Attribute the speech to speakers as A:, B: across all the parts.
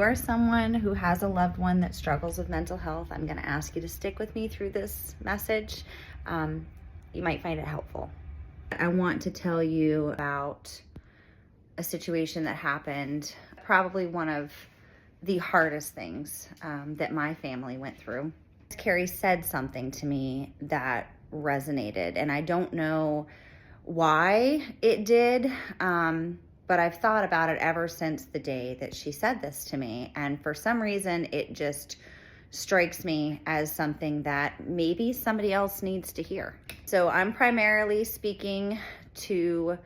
A: you are someone who has a loved one that struggles with mental health, I'm going to ask you to stick with me through this message. You might find it helpful. I want to tell you about a situation that happened, probably one of the hardest things that my family went through. Carrie said something to me that resonated, and I don't know why it did, but I've thought about it ever since the day that she said this to me. And for some reason, it just strikes me as something that maybe somebody else needs to hear. So I'm primarily speaking to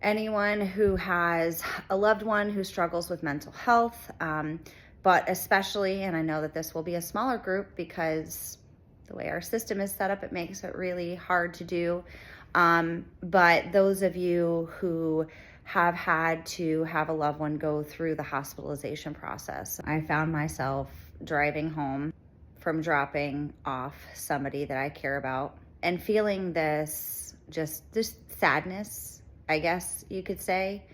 A: anyone who has a loved one who struggles with mental health, but especially, and I know that this will be a smaller group because the way our system is set up, it makes it really hard to do. But those of you who have had to have a loved one go through the hospitalization process. I found myself driving home from dropping off somebody that I care about and feeling this sadness, I guess you could say.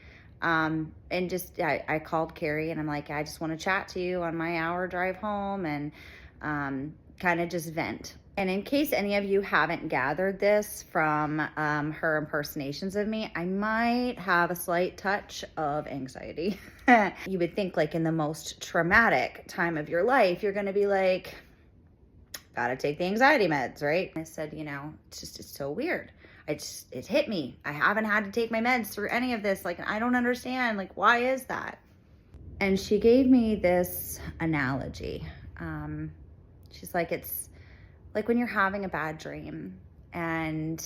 A: And I called Carrie and I'm like, I just want to chat to you on my hour drive home and kind of just vent. And in case any of you haven't gathered this from her impersonations of me, I might have a slight touch of anxiety. You would think like in the most traumatic time of your life, you're going to be like, gotta take the anxiety meds, right? I said, it's so weird. It hit me. I haven't had to take my meds through any of this. Like, I don't understand. Like, why is that? And she gave me this analogy. She's like, it's like when you're having a bad dream and,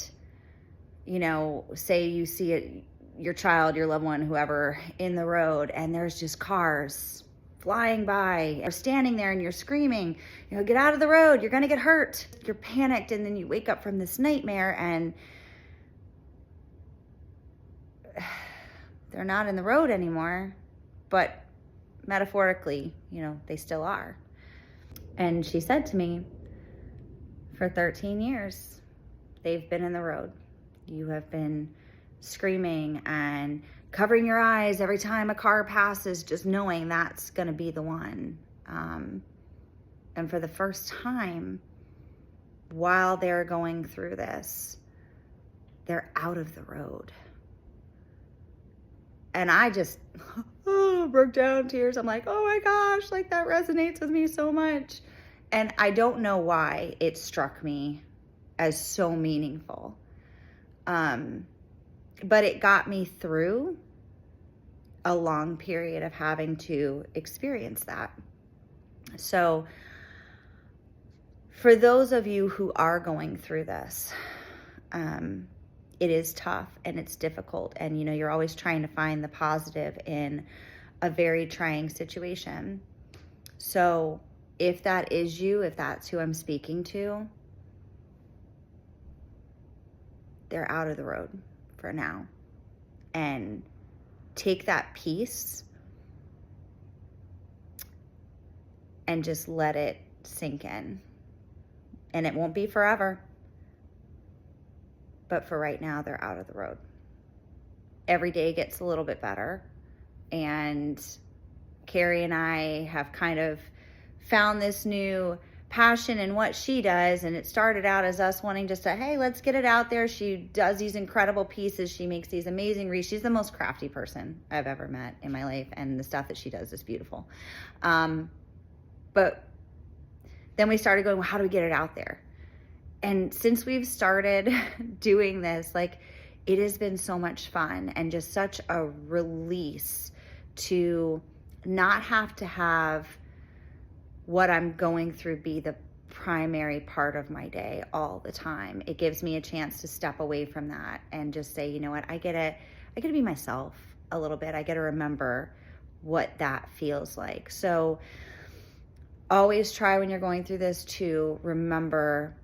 A: say you see your child, your loved one, whoever in the road, and there's just cars flying by, or standing there and you're screaming, get out of the road, you're gonna get hurt. You're panicked, and then you wake up from this nightmare and they're not in the road anymore, but metaphorically, they still are. And she said to me, for 13 years, they've been in the road. You have been screaming and covering your eyes every time a car passes, just knowing that's going to be the one. And for the first time, while they're going through this, they're out of the road. And I just broke down in tears. I'm like, oh my gosh, like that resonates with me so much. And I don't know why it struck me as so meaningful. But it got me through a long period of having to experience that. So for those of you who are going through this, it is tough and it's difficult. And, you're always trying to find the positive in a very trying situation. So if that is you, if that's who I'm speaking to, they're out of the road for now. And take that peace and just let it sink in. And it won't be forever. But for right now, they're out of the road. Every day gets a little bit better. And Carrie and I have kind of found this new passion in what she does. And it started out as us wanting just to, hey, let's get it out there. She does these incredible pieces. She makes these amazing wreaths. She's the most crafty person I've ever met in my life. And the stuff that she does is beautiful. But then we started going, well, how do we get it out there? And since we've started doing this, it has been so much fun and just such a release to not have to have what I'm going through be the primary part of my day all the time. It gives me a chance to step away from that and just say, you know what, I get to be myself a little bit. I get to remember what that feels like. So always try when you're going through this to remember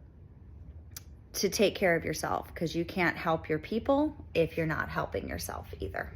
A: to take care of yourself, because you can't help your people if you're not helping yourself either.